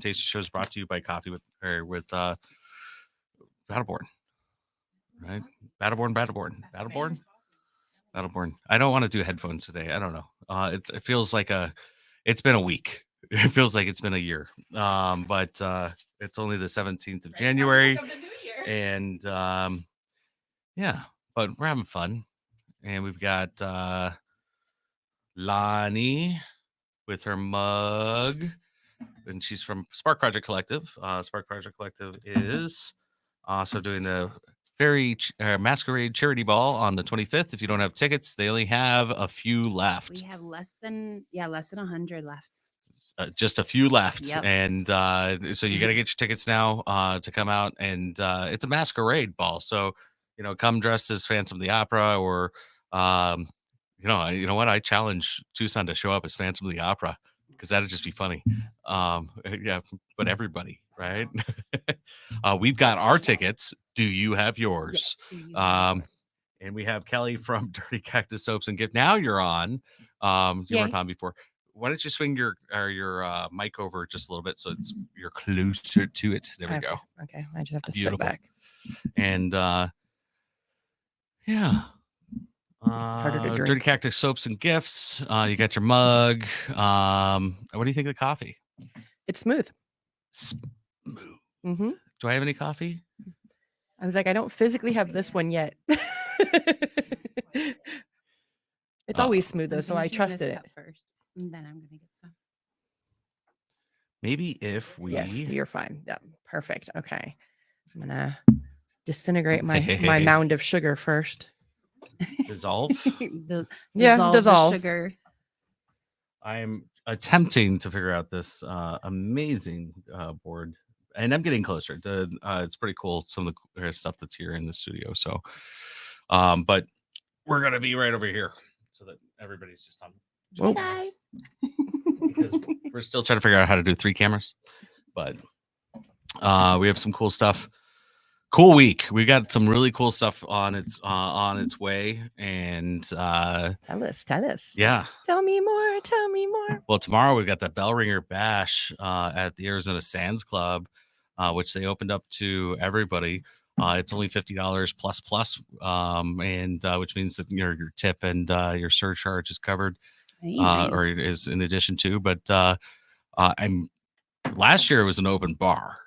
Tasty Show is brought to you by Coffee with Battleborn, right? Battleborn. I don't want to do headphones today. I don't know. It feels like it's been a week. It feels like it's been a year. But it's only the 17th of January, and yeah, but we're having fun, and we've got Lonnie with her mug, and she's from Spark Project Collective. Spark Project Collective is also doing the Masquerade Charity Ball on the 25th. If you don't have tickets, they only have a few left. We have less than 100 left. Just a few left. Yep. And so you got to get your tickets now to come out. And it's a masquerade ball. So, come dressed as Phantom of the Opera or, you know what? I challenge Tucson to show up as Phantom of the Opera because that'd just be funny. Yeah, but everybody, right? We've got our tickets. Do you have yours? Yes, do you have yours? And we have Kelly from Dirty Cactus Soaps and Gift. Now you're on. You weren't on before. Why don't you swing your mic over just a little bit so you're closer to it? There we go. Okay, I just have to Beautiful. sit back. And yeah. It's harder to drink. Dirty Cactus Soaps and Gifts. You got your mug. What do you think of the coffee? It's smooth. Smooth. Mm-hmm. Do I have any coffee? I was like, I don't physically have this one yet. It's always smooth though, so I trusted it. First, and then I'm gonna get some. Maybe if we. Yes, you're fine. Yeah, perfect. Okay, I'm gonna disintegrate my mound of sugar first. Dissolve. Dissolve sugar. I'm attempting to figure out this amazing board, and I'm getting closer. It's pretty cool. Some of the stuff that's here in the studio. So, but we're gonna be right over here so that everybody's just on. Hey guys. Because we're still trying to figure out how to do 3 cameras, but we have some cool stuff. Cool week. We got some really cool stuff on its way, and tell us. Yeah. Tell me more. Well, tomorrow we've got the Bell Ringer Bash at the Arizona Sands Club, which they opened up to everybody. It's only $50 plus, and which means that your tip and your surcharge is covered, or it is in addition to. But last year it was an open bar.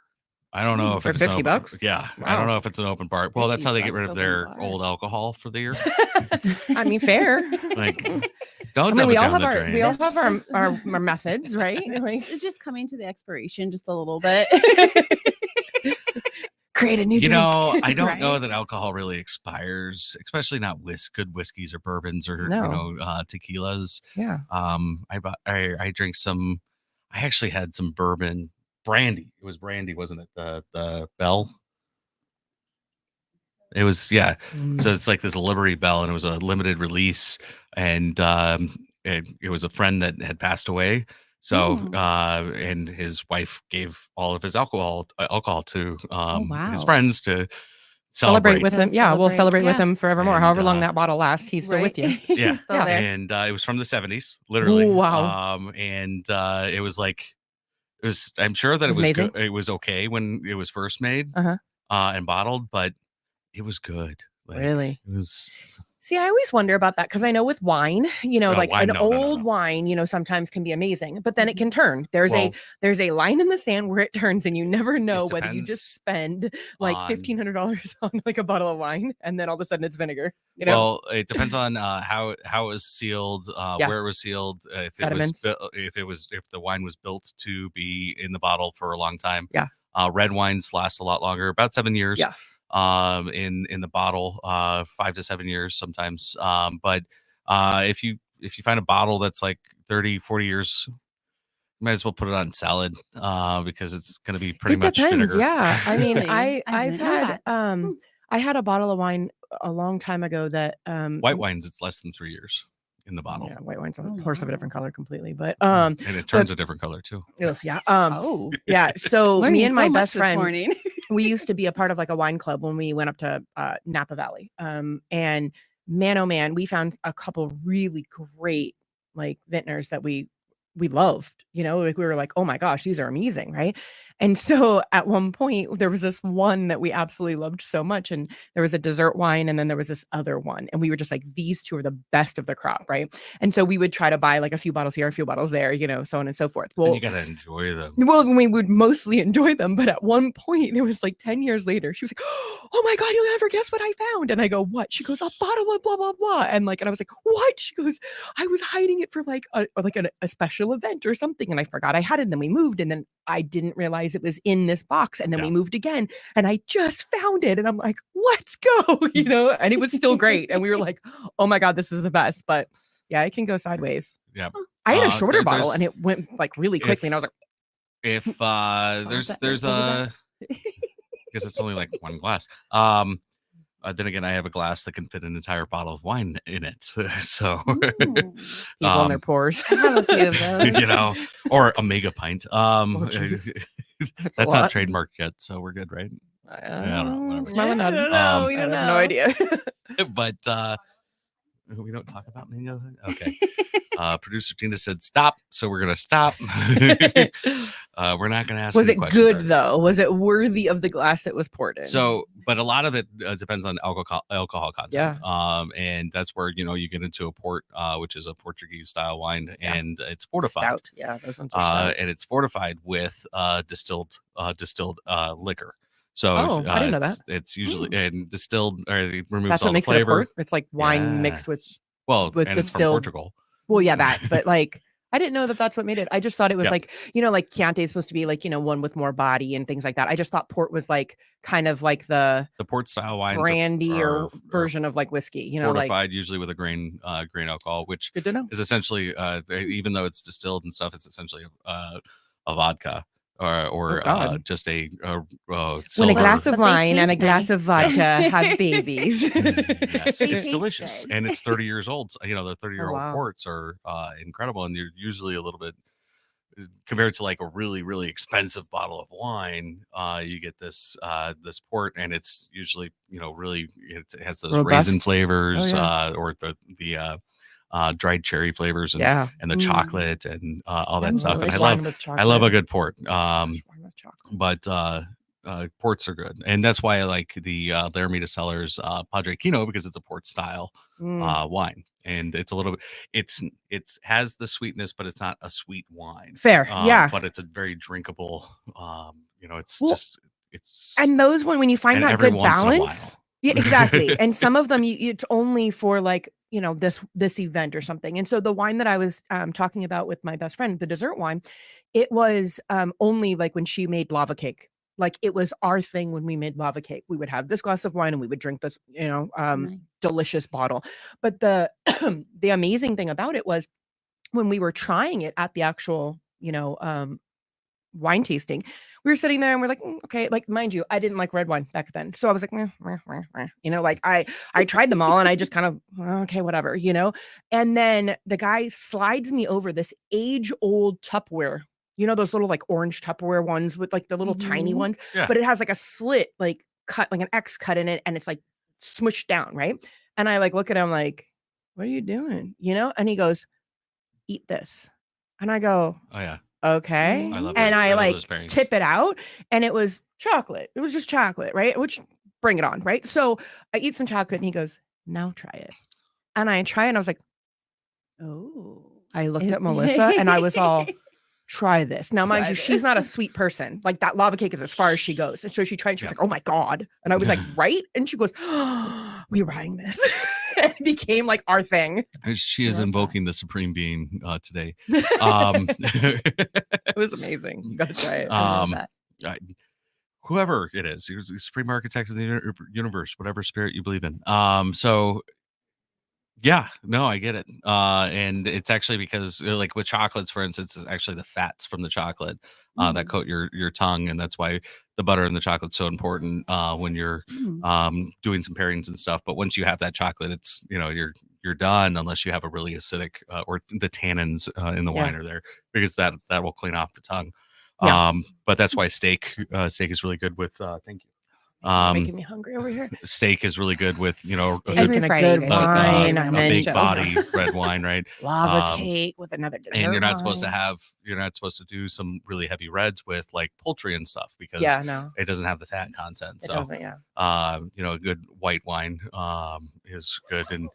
I don't know if for it's $50. Yeah, wow. I don't know if it's an open bar. Well, that's how they get rid of their old alcohol for the year. I mean, fair. Like, we all have our methods, right? Like, it's just coming to the expiration just a little bit. Create a new drink. I don't know that alcohol really expires, especially not good whiskeys or bourbons or tequilas. Yeah. I drink some. I actually had some bourbon. Brandy. It was brandy, wasn't it? The Bell. It was, yeah. So it's like this Liberty Bell, and it was a limited release, and it was a friend that had passed away. So and his wife gave all of his alcohol to his friends to celebrate with him. Yeah, we'll celebrate with him forevermore. And, however long that bottle lasts, he's still with you. Yeah, still there. And it was from the 70s, literally. Ooh, wow. And it was like. I'm sure that it was okay when it was first made and bottled, but it was good. Like, really? It was. See, I always wonder about that because I know with wine, old wine, sometimes can be amazing, but then it can turn. There's a line in the sand where it turns, and you never know whether you just spend like $1,500 on like a bottle of wine, and then all of a sudden it's vinegar. Well, it depends on how it was sealed, where it was sealed, if the wine was built to be in the bottle for a long time. Yeah. Red wines last a lot longer, about 7 years. Yeah. In the bottle, 5 to 7 years sometimes. But if you find a bottle that's like 30, 40 years, you might as well put it on salad because it's going to be pretty much depends, vinegar. Yeah. I mean, I had a bottle of wine a long time ago that white wines, it's less than 3 years in the bottle. Yeah, white wine's a horse of a different color completely, but and it turns a different color too. Yeah. Yeah. So me and my best friend, we used to be a part of like a wine club when we went up to Napa Valley. And man, oh man, we found a couple really great like vintners that we we loved, like we were like, oh my gosh, these are amazing, right? And so at one point there was this one that we absolutely loved so much, and there was a dessert wine, and then there was this other one, and we were just like, these two are the best of the crop, right? And so we would try to buy like a few bottles here, a few bottles there, so on and so forth. And Well, you gotta enjoy them. well, we would mostly enjoy them, but at one point, it was like 10 years later, she was like, oh my God, you'll never guess what I found. And I go, what? She goes, a bottle of blah, blah, blah. And I was like, what? She goes, I was hiding it for like a special event or something. And I forgot I had it. And then we moved, and then I didn't realize it was in this box. And then we moved again, and I just found it. And I'm like, let's go, and it was still great. And we were like, oh my God, this is the best. But yeah, it can go sideways. Yeah. I had a shorter bottle, and it went like really quickly. And I was like, if there's a, because it's only like one glass. Then again, I have a glass that can fit an entire bottle of wine in it. So people in their pores. I have a few of those. Or a mega pint. Geez. That's not trademarked yet, so we're good, right? I don't know, whatever. Smiling I at don't know. We I don't have know. no idea. But we don't talk about mango. Okay. Producer Tina said stop, so we're gonna stop. We're not gonna ask. Was any it questions good there. though? Was it worthy of the glass it was poured in? So, but a lot of it depends on alcohol content. Yeah. And that's where you get into a port, which is a Portuguese style wine, and it's fortified. Stout. Yeah, those ones are stout. And it's fortified with distilled liquor. So I didn't know that. It's usually and distilled, or it removes That's all what the makes it a flavor. port. It's like wine mixed with. Yes. with and it's from distilled- Portugal. Well, yeah, that. But like, I didn't know that that's what made it. I just thought it was Yeah. like, like Chianti is supposed to be like, one with more body and things like that. I just thought port was like kind of like the port style wines brandy are or version of like whiskey. fortified like usually with a grain alcohol, which good to know. is essentially even though it's distilled and stuff, it's essentially a vodka or just a When a silver. glass of But they wine and a taste glass of nice. vodka have babies. Yes, They it's taste delicious, good. and it's 30 years old. The 30-year-old wow. ports are incredible, and you're usually a little bit compared to like a really really expensive bottle of wine. You get this port, and it's usually really it has those raisin Robust. flavors, Oh, yeah. or the dried cherry flavors, and Yeah. and the Mm. chocolate and all that Ooh, stuff. And like I wine love with I love a chocolate. good port. Gosh, wine with chocolate. But ports are good, and that's why I like the Laramida Cellars Padre Kino, because it's a port style wine, and it's a little bit it's has the sweetness, but it's not a sweet wine. Fair. Yeah. But it's a very drinkable. It's Well, just it's And those when you find and that every good once in a balance. while. Yeah, exactly. And some of them it's only for like, this event or something. And so the wine that I was talking about with my best friend, the dessert wine, it was only like when she made lava cake. Like it was our thing when we made lava cake. We would have this glass of wine and we would drink this, Nice. delicious bottle. But the the amazing thing about it was when we were trying it at the actual, wine tasting, we were sitting there and we're like, okay, like mind you, I didn't like red wine back then. So I was like, meh, meh, meh, meh. Like I tried them all and I just kind of, okay, whatever, And then the guy slides me over this age-old Tupperware, those little like orange Tupperware ones with like the little tiny Mhm. ones, Yeah. but it has like a slit, like cut, like an X cut in it, and it's like smushed down, right? And I like look at him like, what are you doing? And he goes, eat this. And I go, Oh yeah, okay. I love And those- I love like those pairings. tip it out, and it was chocolate. It was just chocolate, right? Which bring it on, right? So I eat some chocolate, and he goes, now try it. And I try it, and I was like, Oh. I looked at Melissa, and I was all, try this. Now, mind Try you, she's not a this. sweet person. Like that lava cake is as far as she goes. And so she tried, she was Yeah. like, oh my God. And I was like, right? And she goes, oh, we're buying this. And it became like our thing. She is Love that. invoking the supreme being today. Um, It was amazing. You gotta try it. I love Um, that. whoever it is, you're the supreme architect of the universe, whatever spirit you believe in. So yeah, no, I get it. And it's actually because like with chocolates, for instance, it's actually the fats from the chocolate that coat your tongue, and that's why the butter and the chocolate's so important when you're Mm. doing some pairings and stuff. But once you have that chocolate, it's you're done, unless you have a really acidic or the tannins in the Yeah. wine are there, because that will clean off the tongue. Yeah. But that's why steak is really good with thank you. You're making me hungry over here. Steak is really good with Steak a good, and a Friday, good you guys wine, make a and then big show. body red wine, right? lava cake with another dessert. And you're not supposed to wine. have, you're not supposed to do some really heavy reds with like poultry and stuff because no, it doesn't have the fat content. it So, doesn't. Yeah, a good white wine is good, and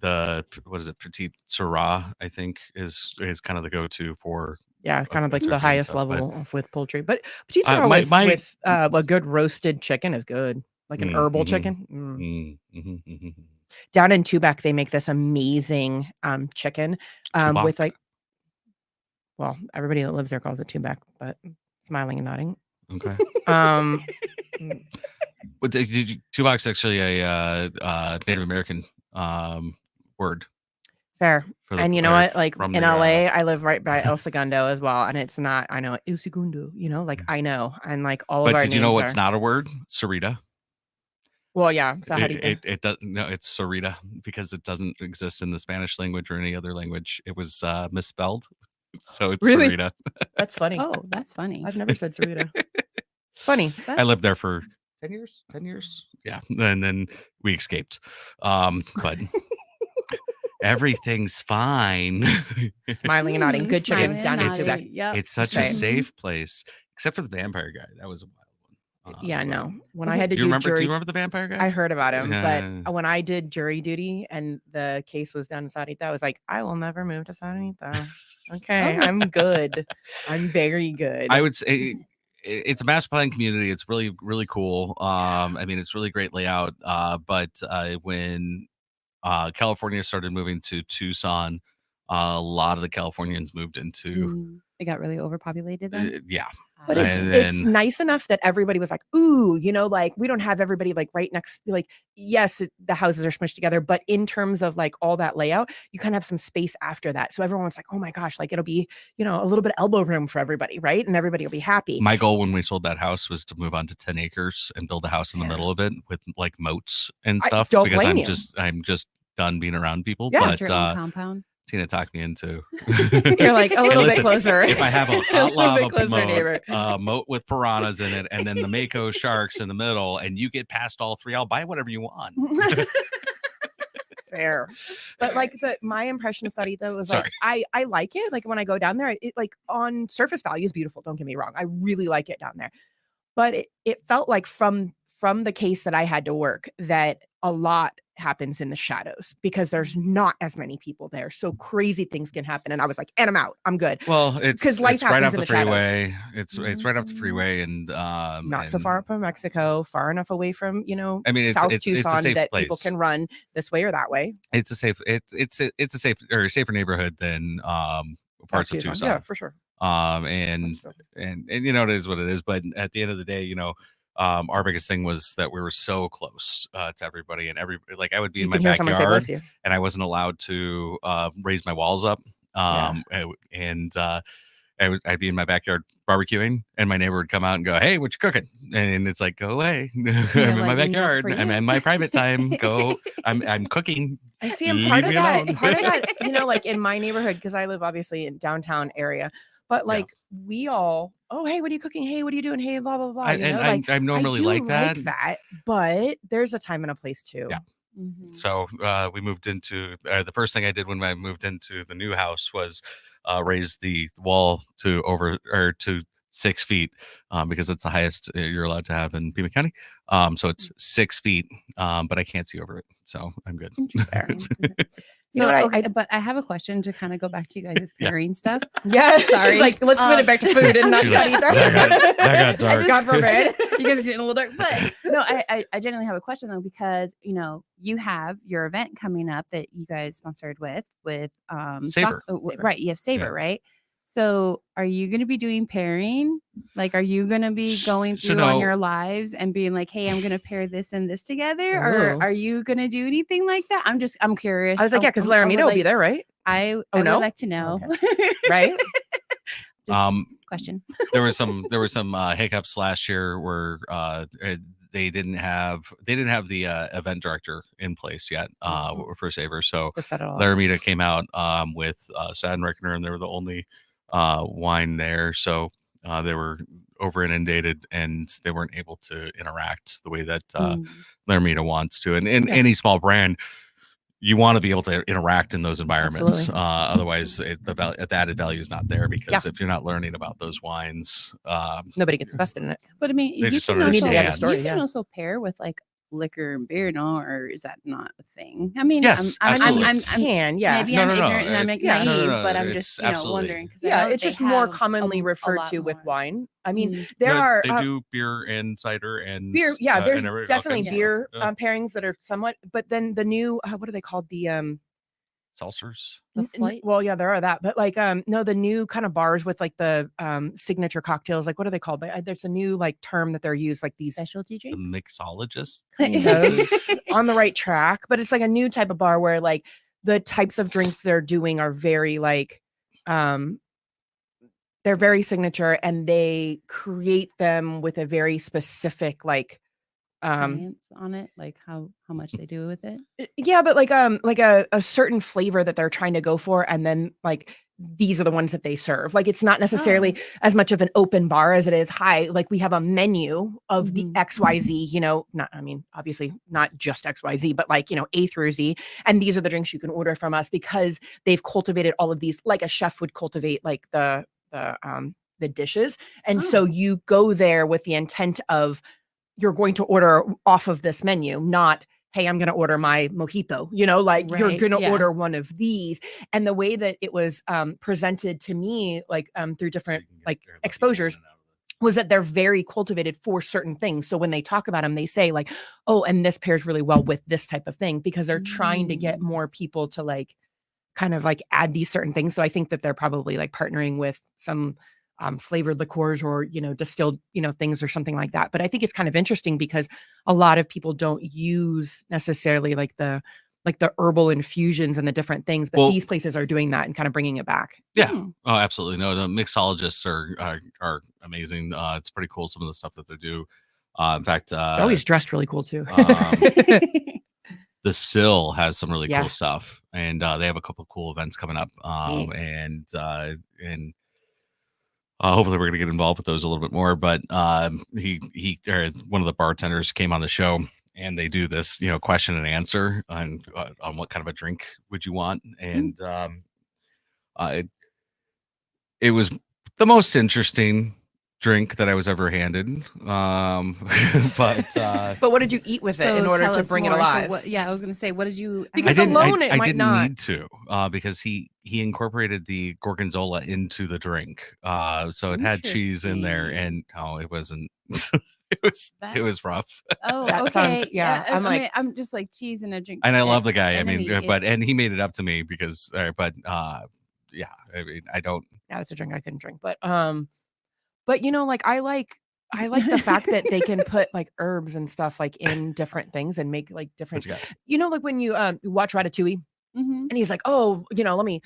the what is it, Petit Syrah, I think is kind of the go-to for kind of like the turkey and highest stuff, level with poultry. But you my- with a good roasted chicken is good, like an herbal chicken. Down in Tubac, they make this amazing chicken with like, well, everybody that lives there calls it Tubac, but smiling and nodding. Okay. But Tubac's actually a Native American word. fair. And you know what? Like from in the, LA, I live right by El Segundo as well, and it's not. I know El Segundo. Like I know, and like all of But our did you know names what's are. not a word? Sarita. Well, yeah. So how do you? It does no. It's Sarita because it doesn't exist in the Spanish language or any other language. It was misspelled, so it's Really? Sarita. That's funny. Oh, that's funny. I've never said Sarita. Funny. I lived there for 10 years. 10 years. Yeah, and then we escaped. But everything's fine. Smiling and nodding. Good chicken Smiling down and in nodding. Tubac. Yep. It's such Same. a safe place, except for the vampire guy. That was a wild one. Yeah, but- no. When I had to Do do you remember? jury, Do you remember the vampire guy? I heard about him, Yeah. but when I did jury duty and the case was down in Sarita, I was like, I will never move to Sarita. Okay, I'm good. I'm very good. I would say it's a master plan community. It's really, really cool. I mean, it's really great layout. But when California started moving to Tucson, a lot of the Californians moved into It got really overpopulated then. yeah. But it's And nice enough that everybody was like, ooh, like we don't have everybody like right next, like, yes, the houses are smushed together, but in terms of like all that layout, you kind of have some space after that. So everyone was like, oh my gosh, like it'll be, a little bit of elbow room for everybody, right? And everybody will be happy. My goal when we sold that house was to move on to 10 acres and build a house in the Fair. middle of it with like moats and I stuff don't because blame I'm you. just done being around people. Yeah. But Your own compound. Tina talked me into You're like a little bit listen, closer. if I have a A hot little lava bit closer, neighbor. moat with piranhas in it, and then the Mako sharks in the middle, and you get past all three, I'll buy whatever you want. Fair. But like my impression of Sarita was like, I like it. Like when I go down there, it like on surface value is beautiful. Don't get me wrong. I really like it down there. But it felt like from the case that I had to work that a lot happens in the shadows because there's not as many people there. So crazy things can happen. And I was like, and I'm out. I'm good. Well, it's 'Cause life it's right off happens in the the shadows. freeway. It's right off the freeway, and Not so far from Mexico, far enough away from, I mean, South it's a Tucson safe that people place. can run this way or that way. It's a safe. It's a safe or safer neighborhood than parts of Tucson. Yeah, for sure. And it is what it is. But at the end of the day, our biggest thing was that we were so close to everybody, and like I would be in my backyard and I wasn't allowed to raise my walls up. And I'd be in my backyard barbecuing, and my neighbor would come out and go, "Hey, what you cooking?" And it's like, "Go away! I'm in my backyard. I'm in my private time. Go! I'm cooking." And see, and part of that, like in my neighborhood, because I live obviously in downtown area, but like we all, oh hey, what are you cooking? Hey, what are you doing? Hey, blah blah blah. I'm normally like that. But there's a time and a place too. Yeah. Mm-hmm. So we moved into the first thing I did when I moved into the new house was raise the wall to 6 feet because it's the highest you're allowed to have in Pima County. So it's 6 feet, but I can't see over it, so I'm good. But I have a question to kind of go back to you guys' pairing stuff. Yeah, sorry. She's like, let's put it back to food and not She's like, either. that got dark. God forbid. You guys are getting a little dark, but no, I genuinely have a question though, because you have your event coming up that you guys sponsored with Savor. right? You have Savor, right? So are you going to be doing pairing? Like, are you going to be going through on your lives and being like, hey, I'm going to pair this and this together? Or are you going to do anything like that? I'm curious. I was like, yeah, because Laramita will be there, right? I would like to know. Okay. Right? Question. There was some hiccups last year where they didn't have the event director in place yet for Savor. So Laramita came out with Sad and Reckoner, and they were the only wine there. So they were over inundated and they weren't able to interact the way that Laramita wants to. And in any small brand, you want to be able to interact in those environments. Otherwise, the added value is not there, because if you're not learning about those wines, nobody gets invested in it. But I mean, you can also pair with like liquor and beer, no? Or is that not a thing? I mean, yes, I'm maybe I'm ignorant and I'm naive, but I'm just wondering, because it's just more commonly referred to with wine. I mean, they do beer and cider and beer. Yeah, there's definitely beer pairings that are somewhat, but then the new what are they called? The seltzers. Well, yeah, there are that, but like no, the new kind of bars with like the signature cocktails, like what are they called? There's a new like term that they're used, like these specialty drinks. The mixologist. On the right track, but it's like a new type of bar where like the types of drinks they're doing are very like they're very signature, and they create them with a very specific like science on it, like how much they do with it. Yeah, but like a certain flavor that they're trying to go for, and then like these are the ones that they serve. Like it's not necessarily as much of an open bar as it is high. Like we have a menu of the XYZ, obviously not just XYZ, but like, A through Z. And these are the drinks you can order from us, because they've cultivated all of these, like a chef would cultivate like the dishes. And so you go there with the intent of, you're going to order off of this menu, not, hey, I'm going to order my mojito, you're going to order one of these. And the way that it was presented to me, like through different like exposures, was that they're very cultivated for certain things. So when they talk about them, they say like, oh, and this pairs really well with this type of thing, because they're trying to get more people to like kind of like add these certain things. So I think that they're probably like partnering with some flavored liqueurs or, distilled, things or something like that. But I think it's kind of interesting, because a lot of people don't use necessarily like the herbal infusions and the different things, but these places are doing that and kind of bringing it back. Yeah. Oh, absolutely. No, the mixologists are amazing. It's pretty cool, some of the stuff that they do. In fact, they're always dressed really cool too. The Sill has some really cool stuff, and they have a couple of cool events coming up. And hopefully we're going to get involved with those a little bit more. But he one of the bartenders came on the show, and they do this, question and answer on what kind of a drink would you want, and it was the most interesting drink that I was ever handed. But what did you eat with it in order to bring it alive? I was going to say, what did you? Because alone it I might didn't not need to, because he incorporated the gorgonzola into the drink, so it had cheese in there, and it wasn't. It was rough. Oh, that okay. Sounds, yeah. I'm just like cheese in a drink. And I love the guy. And he made it up to me because, I don't. Yeah, it's a drink I couldn't drink, but like I like the fact that they can put like herbs and stuff like in different things and make like different. Like when you watch Ratatouille, and he's like, oh, let me,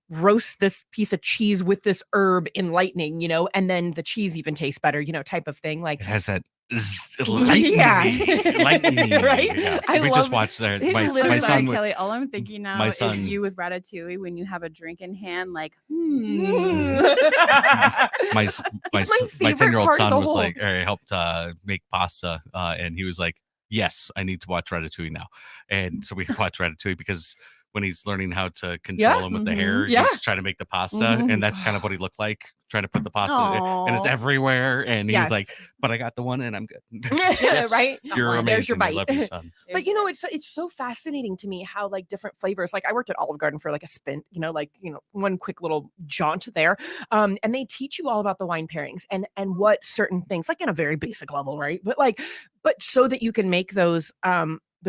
roast this piece of cheese with this herb in lightning, and then the cheese even tastes better, type of thing. Like it has that lightning, right? Yeah. We just watched that. My son, Kelly. All I'm thinking now is you with Ratatouille when you have a drink in hand, like, my 10-year-old son was like, I helped make pasta, and he was like, yes, I need to watch Ratatouille now, and so we watched Ratatouille because when he's learning how to control him with the hair, he's trying to make the pasta, and that's kind of what he looked like, trying to put the pasta and it's everywhere, and he's like, but I got the one and I'm good. Yes, right? You're amazing. There's your bite. I love you, son. But it's so fascinating to me how like different flavors, like I worked at Olive Garden for like a stint, one quick little jaunt there, and they teach you all about the wine pairings and what certain things, like in a very basic level, right? But so that you can make those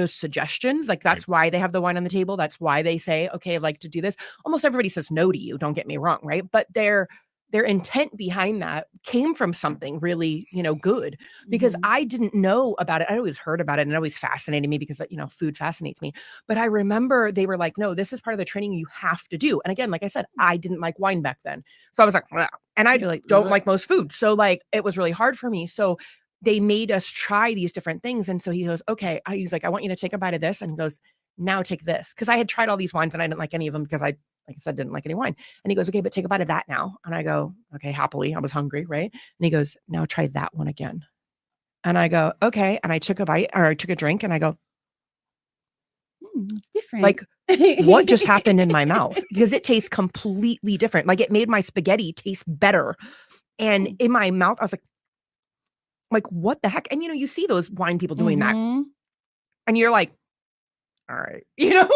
suggestions, like that's why they have the wine on the table. That's why they say, okay, I'd like to do this. Almost everybody says no to you, don't get me wrong, right? But their intent behind that came from something really, good, because I didn't know about it. I always heard about it, and it always fascinated me because, food fascinates me. But I remember they were like, no, this is part of the training you have to do. And again, like I said, I didn't like wine back then. So I was like, bleh. And I don't like most food. So like, it was really hard for me. So they made us try these different things. And so he goes, okay, he's like, I want you to take a bite of this. And he goes, now take this. Cause I had tried all these wines and I didn't like any of them because I like I said, didn't like any wine. And he goes, okay, but take a bite of that now. And I go, okay, happily. I was hungry, right? And he goes, now try that one again. And I go, okay. And I took a bite, or I took a drink, and I go, it's different. Like, what just happened in my mouth? Because it tastes completely different. Like, it made my spaghetti taste better. And in my mouth, I was like, what the heck? And you see those wine people doing that. And you're like, all right,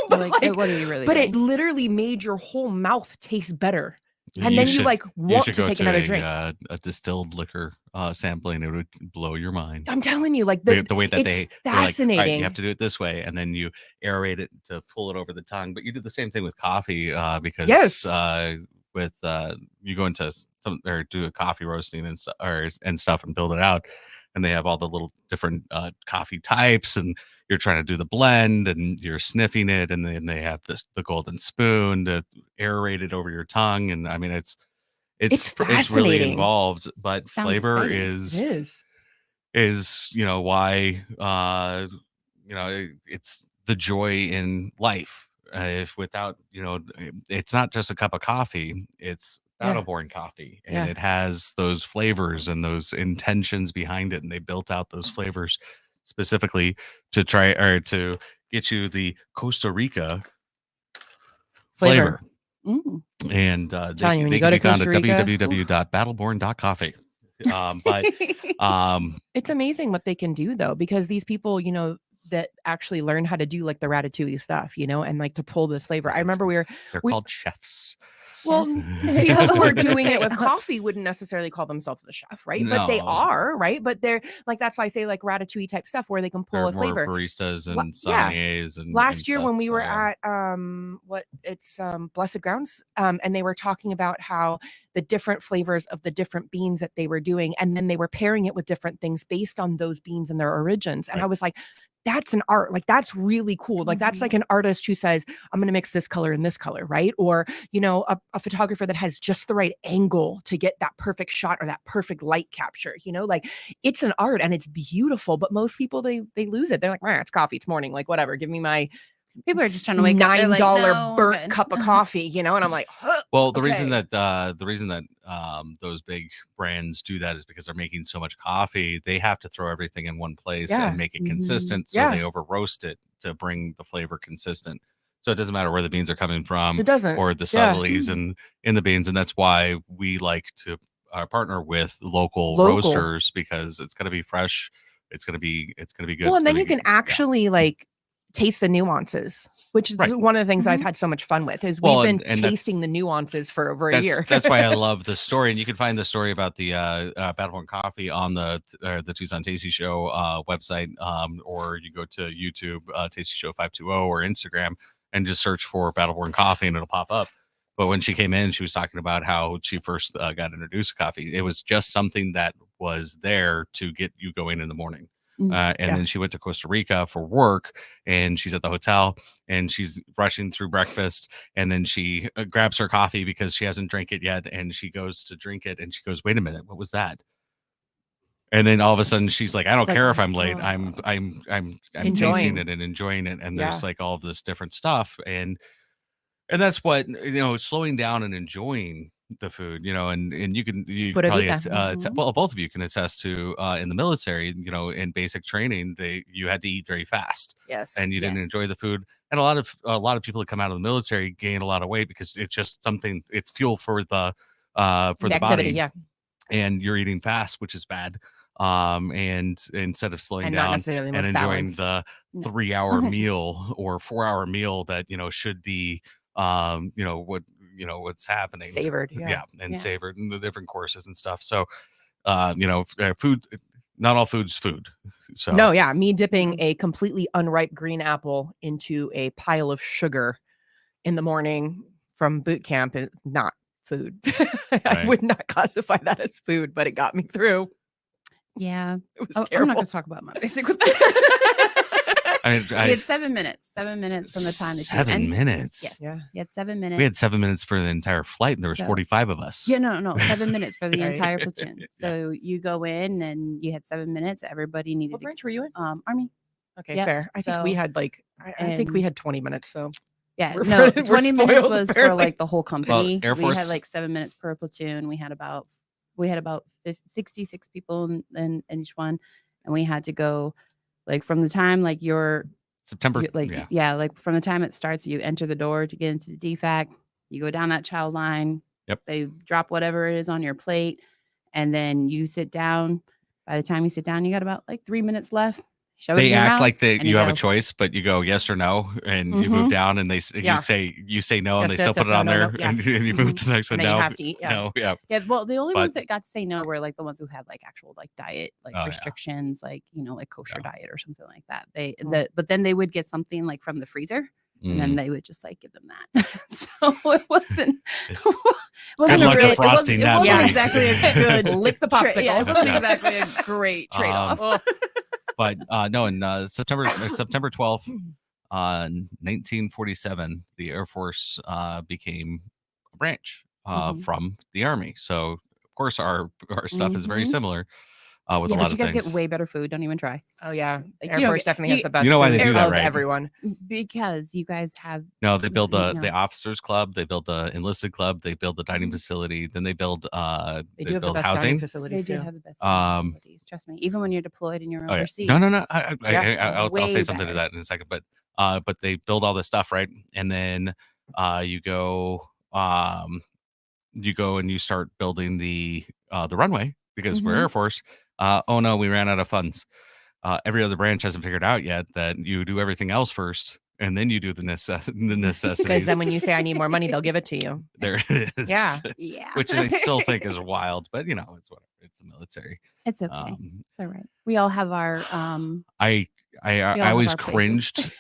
but like, what are you really but doing? it literally made your whole mouth taste better. And then you want to take another drink. A distilled liquor sampling, it would blow your mind. I'm telling you, like the way that it's fascinating. Like, all right, you have to do it this way, and then you aerate it to pull it over the tongue. But you do the same thing with coffee because with you go into some or do a coffee roasting and stuff and build it out, and they have all the little different coffee types, and you're trying to do the blend and you're sniffing it, and then they have the golden spoon to aerate it over your tongue. And I mean, it's really involved, but flavor is why it's the joy in life. If without it's not just a cup of coffee, it's Battleborn coffee, and it has those flavors and those intentions behind it, and they built out those flavors specifically to try or to get you the Costa Rica flavor. And they can be found at www.battleborn.coffee. But it's amazing what they can do, though, because these people, that actually learn how to do like the ratatouille stuff, and like to pull this flavor. I remember they're called chefs. Well, people who are doing it with coffee wouldn't necessarily call themselves a chef, right? No. But they are, right? But they're like, that's why I say like ratatouille type stuff where they can pull a flavor. Baristas and sommeliers and last year when we were at Blessed Grounds, and they were talking about how the different flavors of the different beans that they were doing, and then they were pairing it with different things based on those beans and their origins. And I was like, that's an art. Like, that's really cool. Like, that's like an artist who says, I'm going to mix this color and this color, right? Or, a photographer that has just the right angle to get that perfect shot or that perfect light capture, like it's an art and it's beautiful, but most people, they lose it. They're like, it's coffee, it's morning, like whatever, give me my people are just trying to wake up. $9 burnt cup of coffee, and I'm like, well, the reason that those big brands do that is because they're making so much coffee, they have to throw everything in one place and make it consistent. So they over roast it to bring the flavor consistent. So it doesn't matter where the beans are coming from, it doesn't, or the subtleties in the beans, and that's why we like to partner with local roasters, because it's going to be fresh, it's going to be good. Well, and then you can actually like taste the nuances, which is one of the things I've had so much fun with. Is we've been tasting the nuances for over a year. That's why I love the story, and you can find the story about the Battleborn coffee on the Tucson Tasty Show website, or you go to YouTube, Tasty Show 520, or Instagram, and just search for Battleborn coffee, and it'll pop up. But when she came in, she was talking about how she first got introduced to coffee. It was just something that was there to get you going in the morning. Then she went to Costa Rica for work, and she's at the hotel and she's rushing through breakfast, and then she grabs her coffee because she hasn't drank it yet, and she goes to drink it, and she goes, wait a minute, what was that? And then all of a sudden she's like, I don't care if I'm late. I'm tasting it and enjoying it. And there's like all of this different stuff. And that's what, slowing down and enjoying the food, and you probably, well, both of you can attest to, in the military, in basic training, you had to eat very fast. Yes. And you didn't enjoy the food. And a lot of people that come out of the military gain a lot of weight because it's just something, it's fuel for the activity, body. Yeah. And you're eating fast, which is bad. And instead of slowing down and enjoying the 3-hour meal or 4-hour meal that, should be, what's happening, savored, savored, and the different courses and stuff. So, food, not all food's food. So no, me dipping a completely unripe green apple into a pile of sugar in the morning from boot camp is not food. I would not classify that as food, but it got me through. Yeah. It was terrible. I'm not going to talk about my basic with that. I mean, we had 7 minutes. 7 minutes from the time that 7 minutes. Yes. Yeah. You had 7 minutes. We had 7 minutes for the entire flight, and there was 45 of us. Yeah, no, 7 minutes for the entire platoon. So you go in, and you had 7 minutes. Everybody needed. What branch were you in? Army. Okay, fair. I think we had I think we had 20 minutes. So. Yeah, We're no, we're 20 minutes spoiled, was for apparently. like the whole company. Air We had Force- like 7 minutes per platoon. We had about 66 people in each one, and we had to go like from the time like September. like from the time it starts, you enter the door to get into the DFAC. You go down that child line. Yep. They drop whatever it is on your plate, and then you sit down. By the time you sit down, you got about like 3 minutes left. Shove it in They your act mouth, like and you have go. a choice, but you go yes or no, and you Mhm. move down, and you Yeah. say no, Yes, and they yes, still put it no, on no, there, no, yeah. and you move to the next one. And then No, you have to eat. Yeah. no, yeah. Yeah, well, the only But- ones that got to say no were like the ones who had like actual like diet like Oh, yeah. restrictions, like like kosher diet or something like that. Oh. But then they would get something like from the freezer, and then Mm. they would just like give them that. So it wasn't Good wasn't luck a great, defrosting it that wasn't baby. exactly a good Lick the popsicle. yeah, it wasn't Yeah. exactly a great trade off. But no, in September 12th, 1947, the Air Force became a branch Mhm. from the Army. So of course our stuff is very Mhm. similar with Yeah, a but lot you of guys things. get way better food. Don't even try. Oh yeah, Like, Air you don't Force get- definitely has you- the best You know why they food do that, of right? everyone. Because you guys have No, they build the No. officers club, they build the enlisted club, they build the dining Mhm. facility, then they build They do have the build best dining housing. they facilities do too. have the best Um, facilities. Trust me. Even when you're deployed and you're Oh, yeah. overseas. No. I'll way say something to better. that in a second. But they build all this stuff, right? And then you go and you start building the runway because we're Mhm. Air Force. Oh no, we ran out of funds. Every other branch hasn't figured out yet that you do everything else first, and then you do the necessities. Because then when you say I need more money, they'll give it to you. There it is. Yeah. Yeah. Which I still think is wild, but it's whatever. It's the military. It's okay. Um, It's all right. We all have our I have always our places. cringed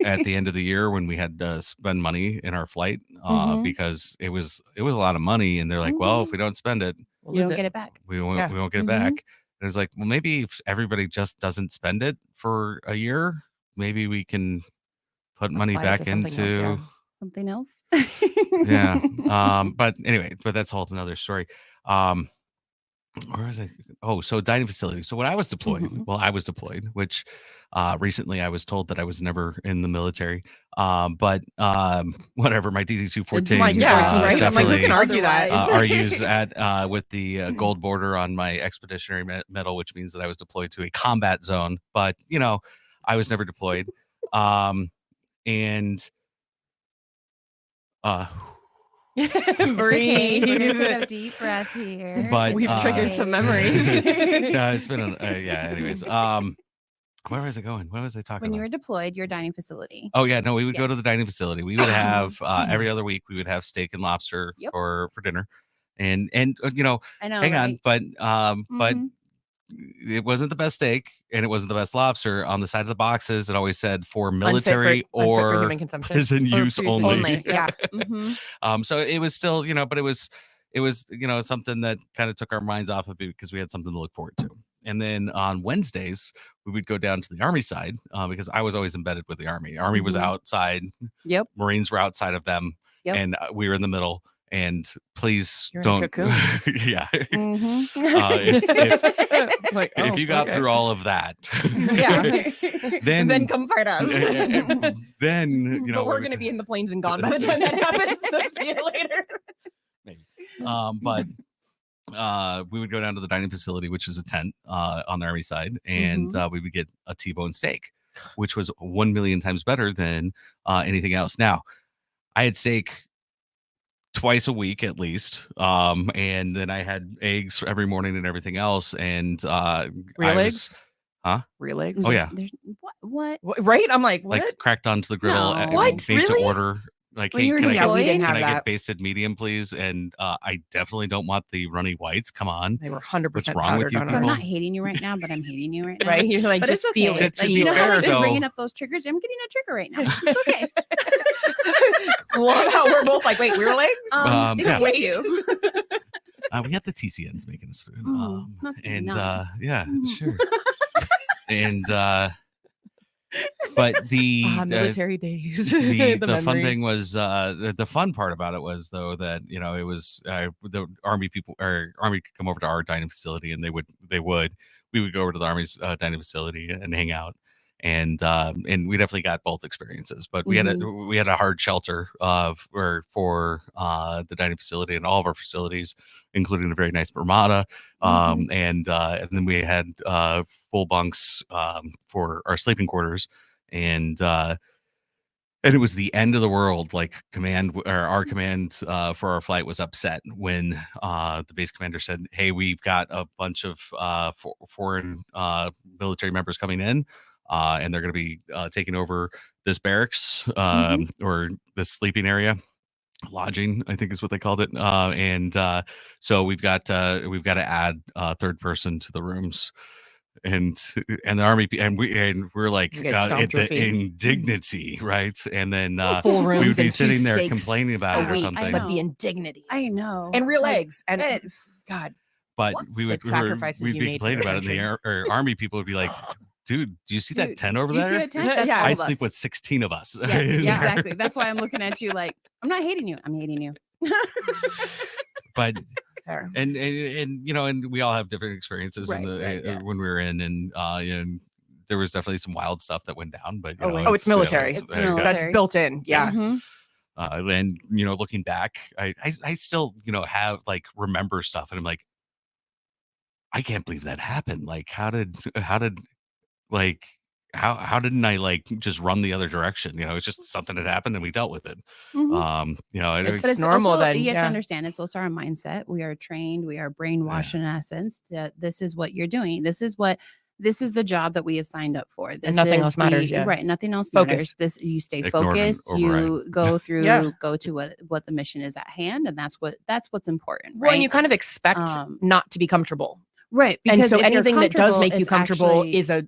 at the end of the year when we had to spend money in our flight Mhm. because it was a lot of money, and they're like, well, if we don't spend it, We'll you lose don't it. get it back. we won't Yeah. get it Mhm. back. And it's like, well, maybe if everybody just doesn't spend it for a year, maybe we can put money Apply it back to something else, into yeah. Something else. yeah. But anyway, that's a whole another story. Where was I? Oh, so dining facility. So when I was deployed, Mhm. which recently I was told that I was never in the military. But whatever, my DD-214 Right? I'm like, who definitely can argue that? are used at with the gold border on my expeditionary medal, which means that I was deployed to a combat zone. But I was never deployed. And It's okay. Breathe. We're gonna take a deep breath here. But, We've triggered some memories. yeah, it's been anyways. Where was I going? What was I talking When you about? were deployed, your dining facility. Oh yeah, no, we would go to Yes. the dining facility. We would have every other week we would have steak and lobster Yep. for dinner. And I know. hang on, right? but Mhm. it wasn't the best steak and it wasn't the best lobster. On the side of the boxes, it always said for military unfit for or human consumption. prison Or use prison only. Only, yeah. Mhm. So it was still, but it was something that kind of took our minds off of it because we had something to look forward to. And then on Wednesdays, we would go down to the Army side because I was always embedded with the Army. Army was Mhm. outside. Yep. Marines were outside of them. Yep. And we were in the middle. And please You're in a don't. cocoon. Yeah. Mhm. Like, If oh, you got okay. through all of that, Yeah. then Then come fight us. then But we're going to be in the planes and gone by the time that happens. So see you later. maybe. But we would go down to the dining facility, which is a tent on the Army side, and we would get a T-bone steak, which was 1 million times better than anything else. Now, I had steak twice a week at least, and then I had eggs every morning and everything else, and Real eggs? Huh? Real eggs? Oh, yeah. There's what? Right? I'm like, what? like cracked onto the griddle, No. What? made to Really? order. Like, When hey, you were can I Yeah, we deployed? didn't can have I get that. basted medium, please? And I definitely don't want the runny whites. Come on. They were 100% What's wrong with powdered you on So I'm people? ours. not hating you right now, but I'm hating you right now. Right? You're like, But just it's feel okay. it. To Like, be you know how fair, I've been though- bringing up those triggers? I'm getting a trigger right now. It's okay. Love how we're both like, wait, real eggs? Yeah. Excuse you. We had the TCNs making us food. Oh, must be and nice. yeah, Mhm. sure. And but the Military days. the fun memories. thing was the fun part about it was though that it was the Army people or Army could come over to our dining facility and we would go over to the Army's dining facility and hang out. and we definitely got both experiences. But we had a hard shelter for the dining facility and all of our facilities, including a very nice Ramada, and then we had full bunks for our sleeping quarters, and it was the end of the world. Like our command for our flight was upset when the base commander said, "Hey, we've got a bunch of foreign military members coming in, and they're going to be taking over this barracks or this sleeping area." Lodging, I think is what they called it, and so we've got to add a third person to the rooms, and the army, and we're like the indignity, right? And then full rooms, we would be and sitting there complaining about it or something. But the indignities, I know, and real eggs, and God. But we'd be complaining about it, and the army people would be like, "Dude, do you see that tent over there? See that tent? Yeah, I sleep with 16 of us." Yes, exactly. That's why I'm looking at you like, I'm not hating you. I'm hating you. But fair. And and we all have different experiences when we were in, and there was definitely some wild stuff that went down. But it's military. It's military. That's built in. Yeah. And looking back, I still remember stuff, and I'm like, I can't believe that happened. Like, how didn't I just run the other direction? It's just something that happened and we dealt with it. It's normal. Also, then you have to understand, it's also our mindset. We are trained, we are brainwashed in essence. This is what you're doing. This is the job that we have signed up for. This nothing else matters. Right. Nothing else Focus. matters. You stay Ignore focused. You go through, go to what the mission is at hand, and that's what's important. Right. Well, and you kind of expect not to be comfortable. Right. And so anything that does make you comfortable is a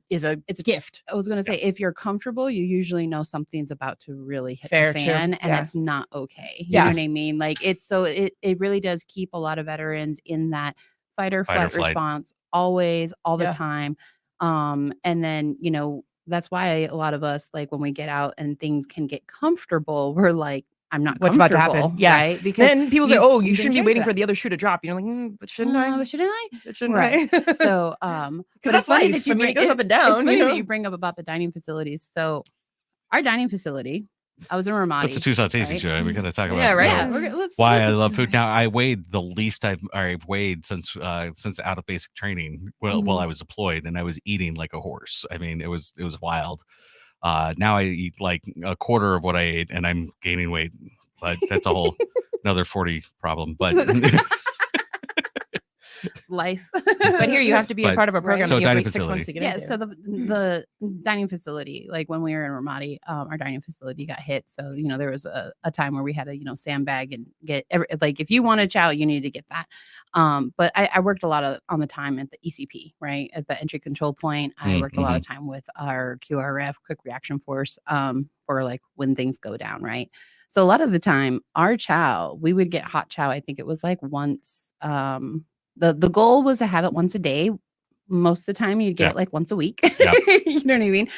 gift. I was going to say, if you're comfortable, you usually know something's about to really hit the fan, and it's not okay. You know what I mean? Like it really does keep a lot of veterans in that fight or flight response always, all the time. And then, that's why a lot of us, like when we get out and things can get comfortable, we're like, I'm not what's about to happen. Yeah. Right? Because then people say, "Oh, you shouldn't be waiting for the other shoe to drop." You're like, but shouldn't I? But shouldn't I? But shouldn't I? So, because it's funny that it goes up and down. It's funny that you bring up about the dining facilities. So, our dining facility, I was in Ramadi. It's a Tucson tasting show. We gotta talk about why I love food. Now, I weighed the least I've weighed since out of basic training. While I was deployed, and I was eating like a horse. I mean, it was wild. Now I eat like a quarter of what I ate, and I'm gaining weight. But that's a whole another 40 problem. But life. But here you have to be a part of a program. So you have dining to wait 6 months facility. to get into. So the dining facility, like when we were in Ramadi, our dining facility got hit. So there was a time where we had to sandbag and get if you wanted chow, you needed to get that. But I worked a lot on the time at the ECP, right, at the entry control point. I worked a lot of time with our QRF, quick reaction force, for like when things go down, right. So a lot of the time, our chow, we would get hot chow. I think it was like once. The goal was to have it once a day. Most of the time, you'd get it like once a week. You know what I mean?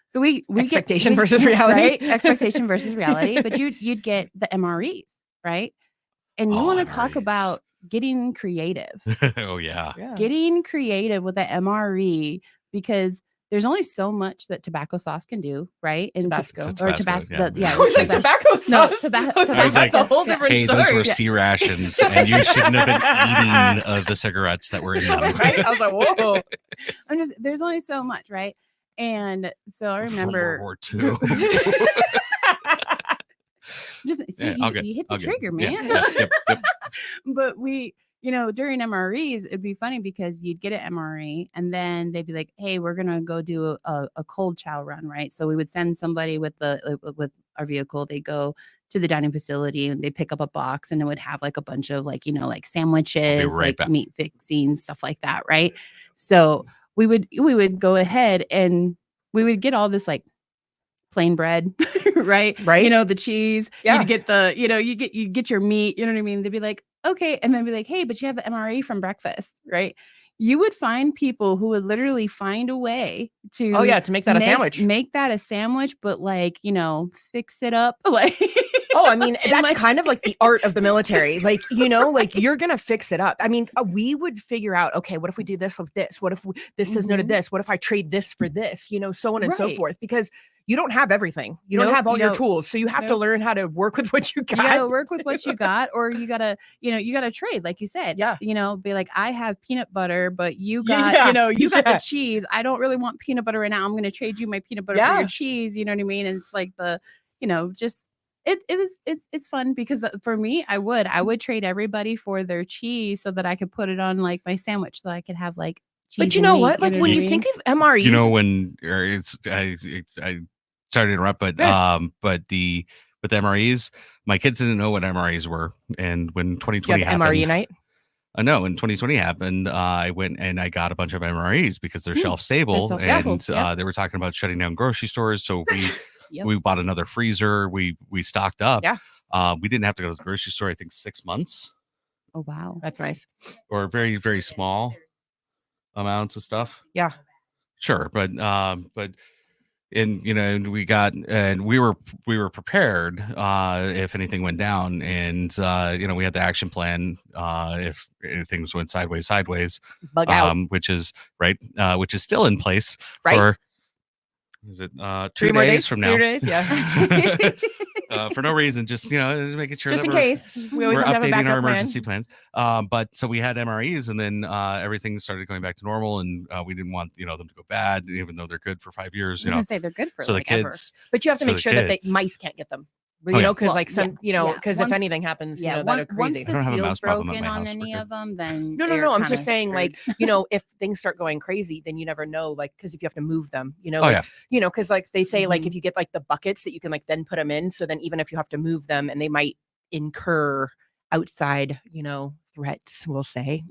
So we expectation versus reality, right? Expectation versus reality. But you'd get the MREs, right? And you want to talk about getting creative. Oh yeah, getting creative with the MRE, because there's only so much that tobacco sauce can do, right? And Tabasco. Tabasco. I was like, tobacco sauce. No, that's a whole different story. Those were sea rations, and you shouldn't have been eating the cigarettes that were in them. Right? I was like, whoa. There's only so much, right? And so I remember World War II. Just see, you hit the trigger, man. Yep. But we. During MREs, it'd be funny because you'd get an MRE and then they'd be like, "Hey, we're going to go do a cold chow run," right? So we would send somebody with our vehicle. They go to the dining facility and they pick up a box, and it would have like a bunch of like sandwiches, meat fixings, stuff like that, right? So we would go ahead and we would get all this like plain bread, right? The cheese, you get you get your meat, you know what I mean? They'd be like, okay, and then be like, "Hey, but you have the MRE from breakfast," right? you would find people who would literally find a way to to make that a sandwich. Make that a sandwich, but like, fix it up. Like Oh, I mean, that's like, kind of like the art of the military. Like, like you're going to fix it up. I mean, we would figure out, okay, what if we do this with this? What if this says no to this? What if I trade this for this? So on and so forth, because you don't have everything. You don't have all your tools. So you have to learn how to work with what you got. You gotta work with what you got, or you gotta, you gotta trade, like you said. Yeah. Be like, I have peanut butter, but you got, you got the cheese. I don't really want peanut butter right now. I'm gonna trade you my peanut butter for your cheese. You know what I mean? And it's like just it's fun because for me, I would trade everybody for their cheese so that I could put it on like my sandwich, so I could have like cheese. But you know what? Like when you think of MREs, when I sorry to interrupt, but with the MREs, my kids didn't know what MREs were, and when 2020 happened, MRE night. No, when 2020 happened, I went and I got a bunch of MREs because they're shelf stable, and they were talking about shutting down grocery stores, so we. We bought another freezer. We stocked up. Yeah. We didn't have to go to the grocery store, I think 6 months. Oh, wow. That's nice. Or very, very small amounts of stuff. Yeah. Sure. But and we were prepared if anything went down, and we had the action plan if things went sideways, bug out, which is still in place for. Is it 2 more days from now? 3 days, yeah. For no reason, just making sure just that in case we always have updating our plan. emergency plans. But so we had MREs, and then everything started going back to normal, and we didn't want them to go bad, even though they're good for 5 years. I'm gonna say they're good for so like the kids, ever. But you have to make sure that the mice can't get them. Because because if anything happens, that'll crazy. Once the seal's broken on any of them, then no. I'm just saying, like, if things start going crazy, then you never know, like, because if you have to move them, because like they say, like, if you get like the buckets that you can like then put them in, so then even if you have to move them, and they might incur outside, threats, we'll say,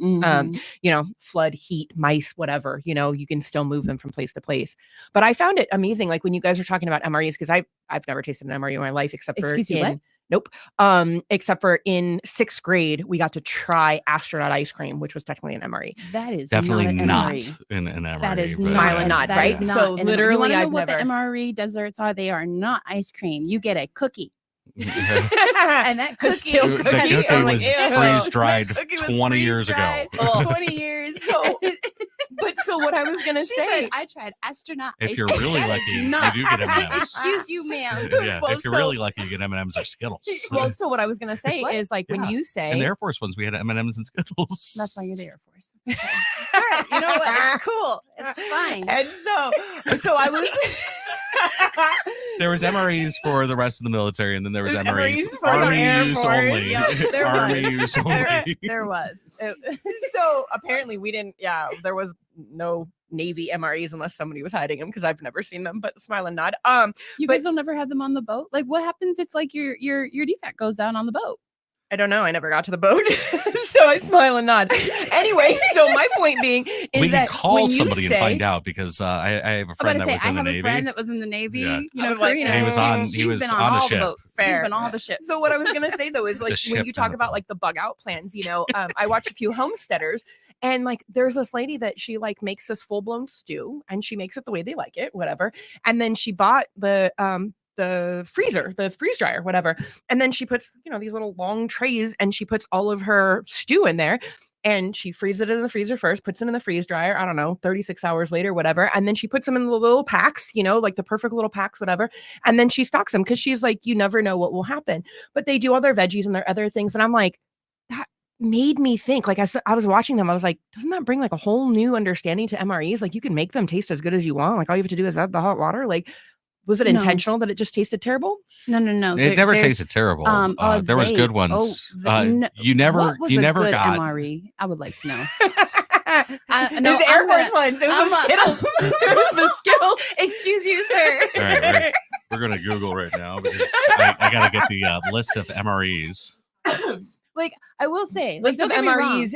flood, heat, mice, whatever, you can still move them from place to place. But I found it amazing, like when you guys were talking about MREs, because I've never tasted an MRE in my life except for nope. Except for in 6th grade, we got to try astronaut ice cream, which was technically an MRE. That is definitely not an MRE. That is Smiling nod, right? So literally, I've never. What the MRE desserts are? They are not ice cream. You get a cookie. And that cookie was freeze dried 20 years ago. 20 years. So what I was gonna say, I tried astronaut. If you're really lucky, you do get M&Ms. Excuse you, ma'am. Yeah, if you're really lucky, you get M&Ms or Skittles. Well, so what I was gonna say is like when you say in the Air Force ones, we had M&Ms and Skittles. That's why you're the Air Force. It's okay. All right, you know what? It's cool. It's fine. And so I was. There was MREs for the rest of the military, and then there was MREs for Army the Air use Force. only. Yep, Army use only. There was. So apparently we didn't. Yeah, there was no Navy MREs unless somebody was hiding them, because I've never seen them. But smile and nod. You guys don't ever have them on the boat. Like, what happens if like your defect goes down on the boat? I don't know. I never got to the boat. So I smile and nod. Anyway, so my point being is that we can call somebody and find out, because I have a friend that was in the Navy. I have a friend that was in the Navy. Yeah. He was on. He was on a ship. She's been on all the ships. So what I was gonna say though is like when you talk about like the bug out plans, I watch a few homesteaders, and like there's this lady that she like makes this full blown stew, and she makes it the way they like it, whatever. And then she bought the freezer, the freeze dryer, whatever. And then she puts, these little long trays, and she puts all of her stew in there, and she freezes it in the freezer first, puts it in the freeze dryer, I don't know, 36 hours later, whatever. And then she puts them in the little packs, like the perfect little packs, whatever. And then she stocks them, because she's like, you never know what will happen. But they do all their veggies and their other things. And I'm like, that made me think, like I was watching them, I was like, doesn't that bring like a whole new understanding to MREs? Like you can make them taste as good as you want. Like all you have to do is add the hot water. Like, was it intentional that it just tasted terrible? No. It never tasted terrible. There was good ones. You never got MRE. I would like to know. No, the Air Force ones. It was the Skittles. It was the Skittles. Excuse you, sir. All right, we're gonna Google right now, because I gotta get the list of MREs. Like I will say, list of MREs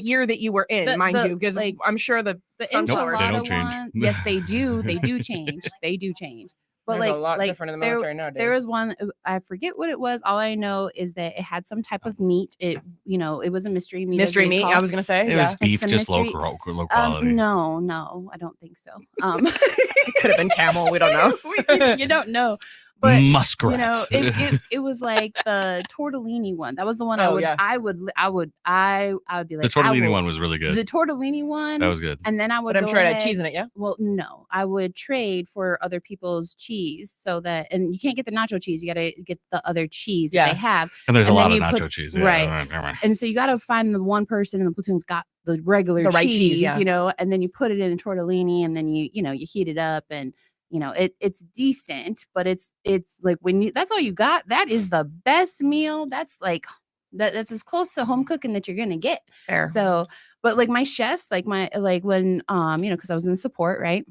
year that you were in, mind you, because I'm sure the sunflowers they don't change. Yes, they do. They do change. They do change. But There's a lot different in the military nowadays. There was one, I forget what it was. All I know is that it had some type of meat. It was a mystery meat. Mystery meat. I was gonna say it was beef, just low quality. No, I don't think so. It could have been camel. We don't know. You don't know. But muskrat. It was like the tortellini one. That was the one I would be like. The tortellini one was really good. The tortellini one. That was good. And then I would. But I'm sure it had cheese in it. Yeah. Well, no, I would trade for other people's cheese so that, and you can't get the nacho cheese. You got to get the other cheese that they have. And there's a lot of nacho cheese. Right. And so you got to find the one person in the platoon's got the regular right cheese, and then you put it in a tortellini, and then you heat it up, and it's decent, but it's like that's all you got. That is the best meal. That's like that's as close to home cooking that you're gonna get. Fair. So, but like my chefs, when because I was in support, right?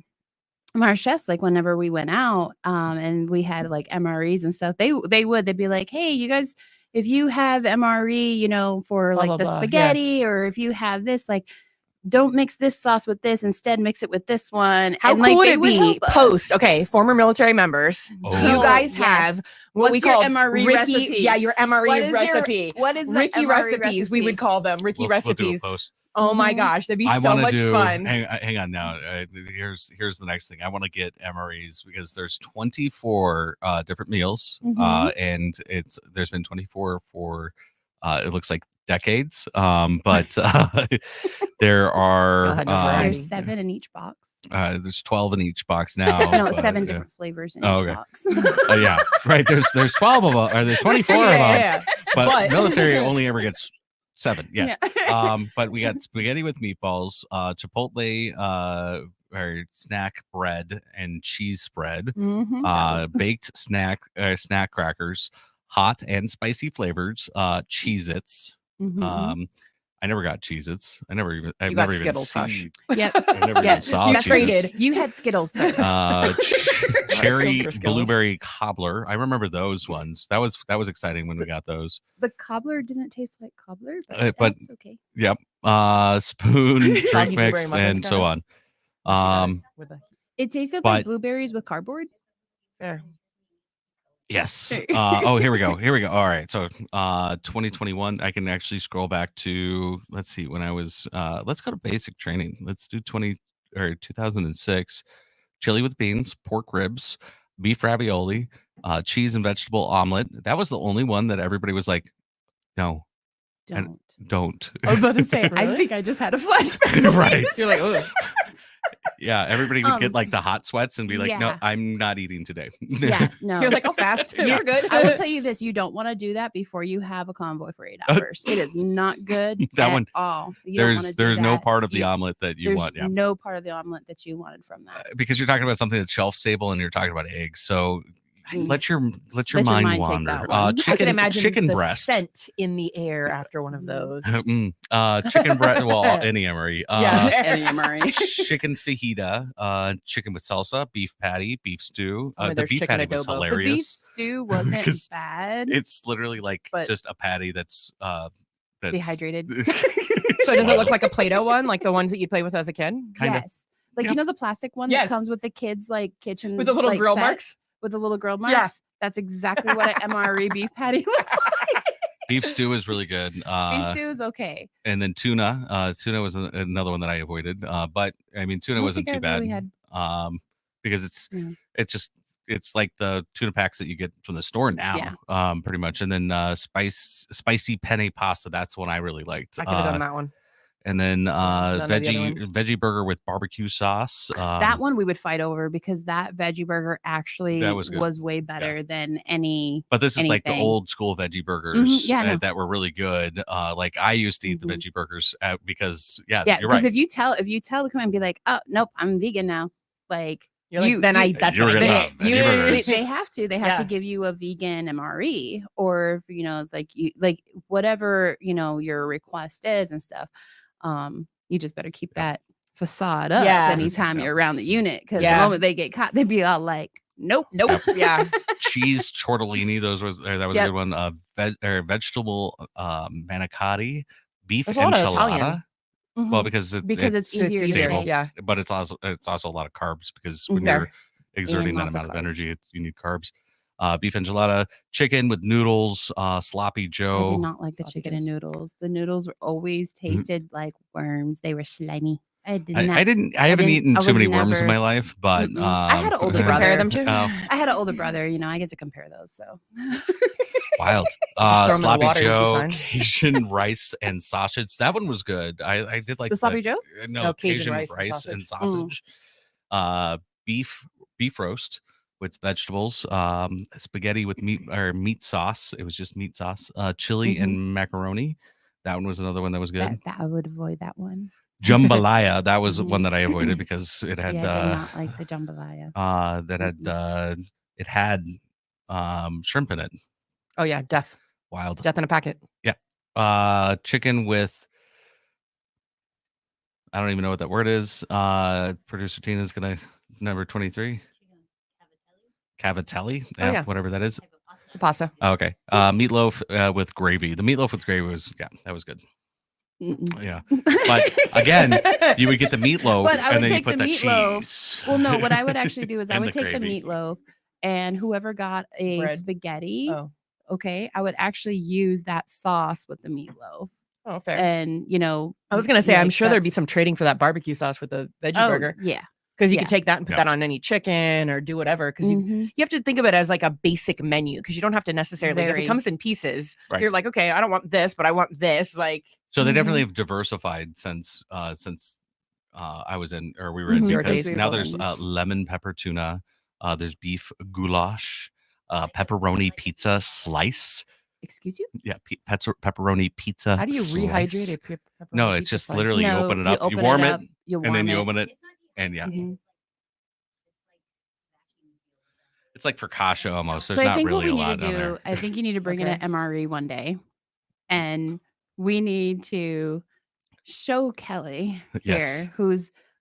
My chefs, like whenever we went out, and we had like MREs and stuff, they'd be like, hey, you guys, if you have MRE, for like the spaghetti, or if you have this, like, don't mix this sauce with this. Instead, mix it with this one. How cool would it be? Former military members. Oh. You guys have what we call MRE recipe. Yeah, your MRE recipe. What is Ricky recipes? We would call them Ricky recipes. Oh my gosh, that'd be so much fun. Hang on now. Here's the next thing. I want to get MREs because there's 24 different meals, and there's been 24 for it looks like decades, but there are there's 7 in each box. There's 12 in each box now. 7 different flavors in each box. Yeah, right. There's 12 of them, or there's 24 of them. But military only ever gets 7. Yes. Yeah. But we got spaghetti with meatballs, Chipotle or snack bread and cheese spread, baked snack crackers, hot and spicy flavors, Cheez-Its. I never got Cheez-Its. I've never even seen. Yep. I never even saw Cheez-Its. You had Skittles, sir. Cherry blueberry cobbler. I remember those ones. That was exciting when we got those. The cobbler didn't taste like cobbler, but that's okay. Yep. Spoon, drink mix, and so on. It tasted like blueberries with cardboard. Fair. Yes. Here we go. All right. So 2021, I can actually scroll back to, let's see, when I was let's go to basic training. Let's do 2006. Chili with beans, pork ribs, beef ravioli, cheese and vegetable omelet. That was the only one that everybody was like, no. Don't. I was about to say, really? I think I just had a flashback. Right. You're like, oh. Yeah, everybody would get like the hot sweats and be like, no, I'm not eating today. Yeah, no. You're like, oh, fast. You're good. I will tell you this. You don't want to do that before you have a convoy for 8 hours. It is not good at all. There's no part of the omelet that you want. Yeah. No part of the omelet that you wanted from that. Because you're talking about something that's shelf stable and you're talking about eggs. So let your mind wander. I can imagine the breast scent in the air after one of those. Chicken breast. Well, any MRE. Any MRE. Chicken fajita, chicken with salsa, beef patty, beef stew. The beef patty was hilarious. The beef stew wasn't bad. It's literally like just a patty that's dehydrated. So does it look like a Play-Doh one, like the ones that you play with as a kid? Yes. Like the plastic one that comes with the kids like kitchen with the little grill marks. With the little grill marks. Yes. That's exactly what an MRE beef patty looks like. Beef stew is really good. Beef stew is okay. And then tuna. Tuna was another one that I avoided. But I mean, tuna wasn't too bad. Because it's like the tuna packs that you get from the store now, pretty much. And then spicy penne pasta. That's one I really liked. I could have done that one. And then veggie burger with barbecue sauce. That one we would fight over because that veggie burger actually was way better than any. But this is like the old school veggie burgers that were really good. Like I used to eat the veggie burgers because you're right. Because if you tell them and be like, oh nope, I'm vegan now, like. That's what they have to. They have to give you a vegan MRE, or like whatever your request is and stuff. You just better keep that facade up anytime you're around the unit, because the moment they get caught, they'd be all like, nope. Yeah. Cheese tortellini, that was a good one. Vegetable manicotti, beef enchilada. Well, because it's easier to say. but it's also a lot of carbs because when you're exerting that lots of amount of carbs. energy. You need carbs. Beef enchilada, chicken with noodles, sloppy Joe. I did not like the chicken and noodles. The noodles were always tasted like worms. They were slimy. I haven't eaten too many worms in my life, but I had an older to brother. compare them to. I had an older brother. I get to compare those. So wild. Just throw 'em in the Sloppy water, you'll be Joe, fine. Cajun rice and sausage. That one was good. I did like the sloppy Joe. No, Cajun rice and and sausage. Beef roast with vegetables. Spaghetti with meat sauce. It was just meat sauce. Chili and macaroni. That one was another one that was good. That I would avoid that one. Jambalaya. That was one that I avoided because it had. I did not like the jambalaya. It had shrimp in it. Oh yeah, death in a packet. Yeah. Chicken with, I don't even know what that word is. Producer Tina's gonna number 23. Cavatelli. Yeah, whatever that is. It's a pasta. Okay. Meatloaf with gravy. The meatloaf with gravy was that was good. Yeah, but again, you would get the meatloaf and then you put the cheese. Well, no, what I would actually do is I would take gravy. the meatloaf, and whoever got a spaghetti, I would actually use that sauce with the meatloaf. Oh, fair. And I was gonna say, I'm sure there'd be some trading for that barbecue sauce with the veggie burger. Yeah. Because you could take that and put that on any chicken or do whatever. Because you have to think of it as like a basic menu, because you don't have to necessarily, if it comes in pieces, you're like, okay, I don't want this, but I want this. Like, so they definitely have diversified since I was in, or we were in, because now there's lemon pepper tuna, there's beef goulash, pepperoni pizza slice. Excuse you? Yeah, pepperoni pizza. How do you rehydrate a pepperoni? No, it's just literally you open it up, you warm it, and then you open it. And it's like focaccia almost. There's not really a lot down there. I think you need to bring in an MRE one day, and we need to show Kelly here, who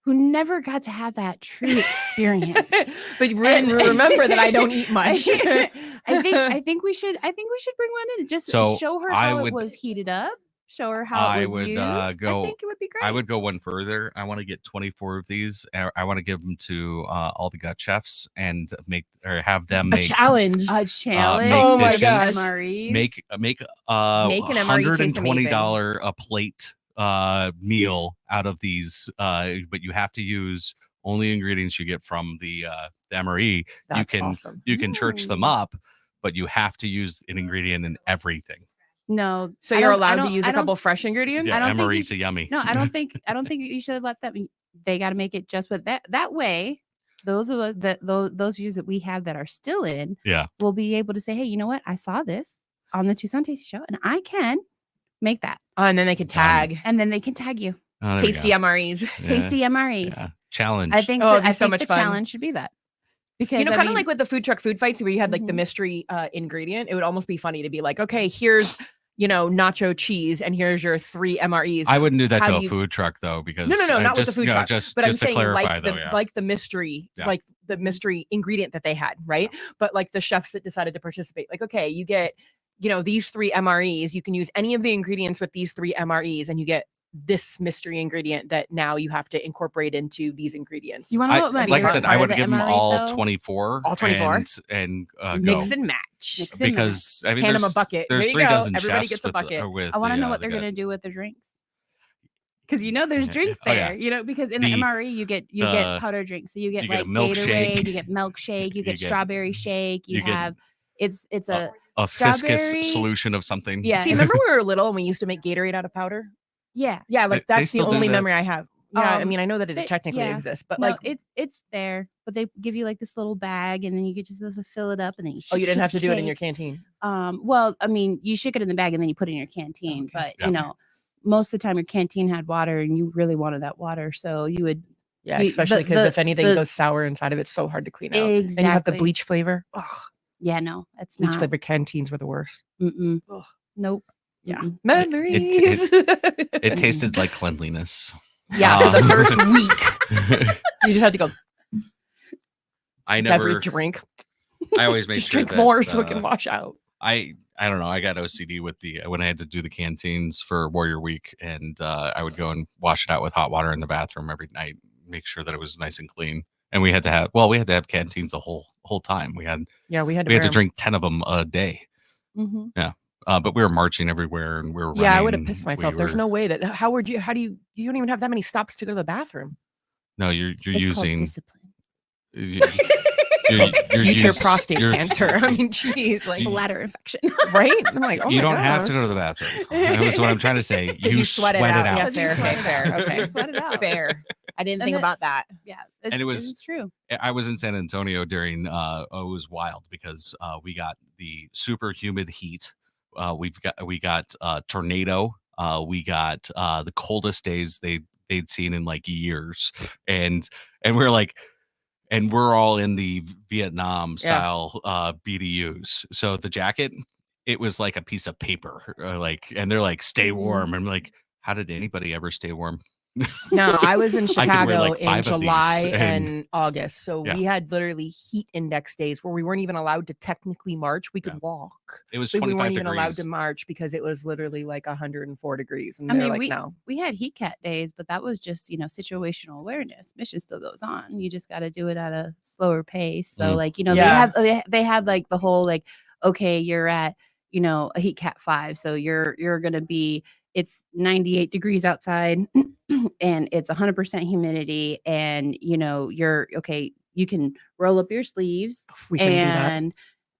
never got to have that true experience. But remember that I don't eat much. I think we should bring one in, just show her how it was heated up. Show her how it was used. I think it would be great. I would go one further. I want to get 24 of these. I want to give them to all the gut chefs and have them make a challenge. Oh my gosh! Make an MRE $120 a plate meal out of these. But you have to use only ingredients you get from the MRE. That's awesome. You can church them up, but you have to use an ingredient in everything. No, so you're allowed to use a couple fresh ingredients. Yeah, MRE to yummy. No, I don't think you should let them. They got to make it just with that. That way, those views that we have that are still in, will be able to say, hey, you know what? I saw this on the Tucson Tasty Show, and I can make that. And then they can tag. And then they can tag you. Oh, Tasty MREs. Tasty MREs. Yeah. Challenge. I think. I think the challenge should be that. Because kind of like with the food truck food fights where you had like the mystery ingredient, it would almost be funny to be like, okay, here's nacho cheese, and here's your 3 MREs. I wouldn't do that to a food truck though, because no, not with the food truck. But I'm saying clarify, like the mystery, like the mystery ingredient that they had, right? Yeah. But like the chefs that decided to participate, like, okay, you get, these 3 MREs. You can use any of the ingredients with these 3 MREs, and you get this mystery ingredient that now you have to incorporate into these ingredients. You want to know what like I said, I would give them all though? 24. All 24? And mix and match. Because I mean, hand them a bucket. There's there you 3 go. dozen Everybody chefs gets a bucket. I want to know what they're going to do with their drinks. Because there's drinks there, because in the MRE you get powder drinks. So you get like Gatorade, you get milkshake, you get strawberry shake, you have it's a viscous solution of something. Yeah. See, remember when we were little and we used to make Gatorade out of powder? Yeah. Yeah, like that's the only memory I have. Yeah, I mean, I know that it technically exists, but like it's there. But they give you like this little bag, and then you get just to fill it up, and then you. You didn't have to do it in your canteen. Well, I mean, you shake it in the bag, and then you put it in your canteen. Okay. But most of the time, your canteen had water, and you really wanted that water, so you would. Yeah, especially because if anything goes sour inside of it, it's so hard to clean out. Exactly. And you have the bleach flavor. Ugh. Yeah, no, it's bleach not. Flavor canteens were the worst. Nope. Yeah. Memories. It tasted like cleanliness. Yeah, for the first week. You just had to go. Every drink. I always made just sure drink more so it can wash out. I don't know. I got OCD with when I had to do the canteens for Warrior Week, and I would go and wash it out with hot water in the bathroom every night, make sure that it was nice and clean. And we had to have canteens the whole time. We had to drink 10 of them a day. Mm-hmm. Yeah. But we were marching everywhere and we were running. Yeah, I would have pissed myself. There's no way that you don't even have that many stops to go to the bathroom. No, you're it's using discipline. You're future prostate cancer. I mean, geez, like bladder infection, right? I'm like, you don't have to go to the bathroom. That's what I'm trying to say. You sweat it out. Yeah, fair. Okay, sweat it out. Fair. I didn't think about that. Yeah, and it's true. I was in San Antonio during. It was wild because we got the super humid heat. We got tornado. We got the coldest days they'd seen in like years, and we're like. And we're all in the Vietnam style BDUs. So the jacket, it was like a piece of paper, and they're like, stay warm. I'm like, how did anybody ever stay warm? No, I was in Chicago like in July and August. So we had literally heat index days where we weren't even allowed to technically march. We could walk. It was 25 we weren't even degrees. allowed to march because it was literally like 104 degrees. And we had heat cat days, but that was just, situational awareness. Mission still goes on. You just got to do it at a slower pace. So they have like the whole, like, okay, you're at, a heat cat 5. So you're going to be, it's 98 degrees outside and it's 100% humidity, and you're okay. You can roll up your sleeves and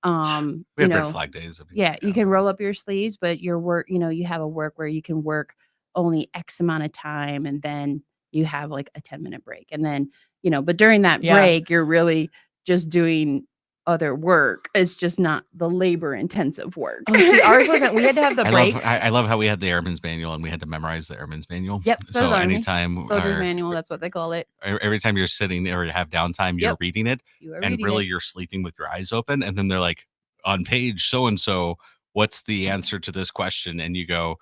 we had red flag days. You can roll up your sleeves, but your work, you have a work where you can work only X amount of time, and then you have like a 10-minute break, and then but during that break you're really just doing other work. It's just not the labor intensive work. Oh, see, ours wasn't. We had to have the breaks. I love how we had the airman's manual and we had to memorize the airman's manual. Yep. So anytime soldier's manual, that's what they call it. Every time you're sitting or you have downtime, you're reading it, you're sleeping with your eyes open. And then they're like, on page so and so, what's the answer to this question? And you go,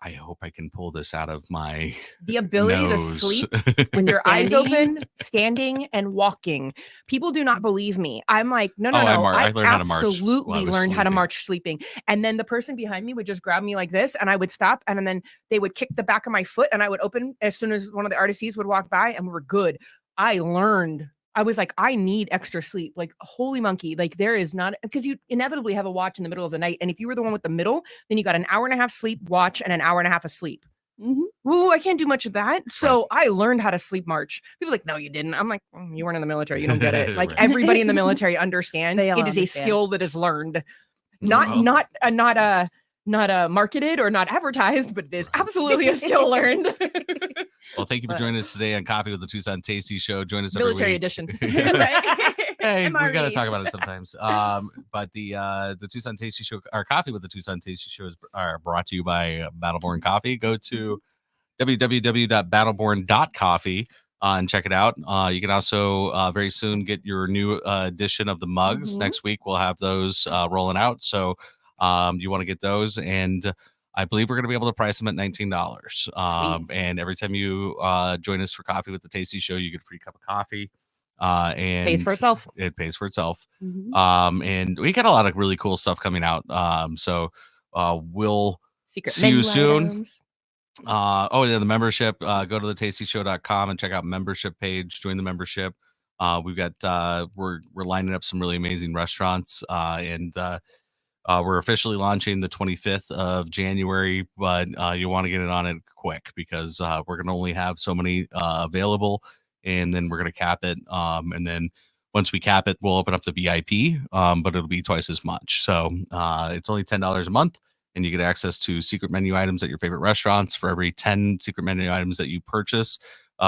I hope I can pull this out of my the ability to sleep with your eyes open, standing and walking. People do not believe me. I'm like, no. I learned absolutely learned how to march sleeping. And then the person behind me would just grab me like this, and I would stop, and then they would kick the back of my foot, and I would open as soon as one of the artistes would walk by, and we were good. I learned. I was like, I need extra sleep. Like, holy monkey. Like, there is not, because you inevitably have a watch in the middle of the night. And if you were the one with the middle, then you got an hour and a half sleep watch and an hour and a half of sleep. Mm-hmm. Ooh, I can't do much of that. So I learned how to sleep march. People are like, no, you didn't. I'm like, you weren't in the military. You don't get it. Like, everybody in the military understands it is a skill that is learned. Not marketed or not advertised, but it is absolutely a skill learned. Well, thank you for joining us today on Coffee with the Tucson Tasty Show. Join us military every week. Edition. Hey, we got to talk about it sometimes. But the Tucson Tasty Show, our Coffee with the Tucson Tasty Show are brought to you by Battleborn Coffee. Go to www.battleborn.coffee and check it out. You can also very soon get your new edition of the mugs. Mm-hmm. Next week we'll have those rolling out. So you want to get those, and I believe we're going to be able to price them at $19. And every time you join us for Coffee with the Tasty Show, you get a free cup of coffee. And pays for itself. It pays for itself. Mm-hmm. And we got a lot of really cool stuff coming out. So we'll see you soon. Items. The membership. Go to thetastyshow.com and check out membership page. Join the membership. We've got we're lining up some really amazing restaurants, and we're officially launching the 25th of January, but you want to get it on it quick because we're going to only have so many available, and then we're going to cap it. And then once we cap it, we'll open up the VIP, but it'll be twice as much. So it's only $10 a month, and you get access to secret menu items at your favorite restaurants. For every 10 secret menu items that you purchase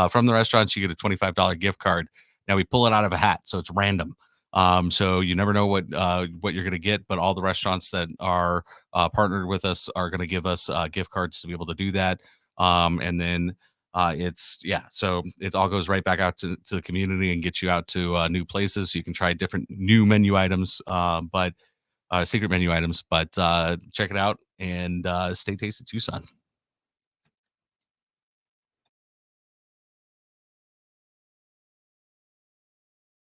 from the restaurants, you get a $25 gift card. Now we pull it out of a hat, so it's random. So you never know what you're going to get, but all the restaurants that are partnered with us are going to give us gift cards to be able to do that. And then so it all goes right back out to the community and gets you out to new places. So you can try different new menu items, but secret menu items, but check it out and stay tasty Tucson.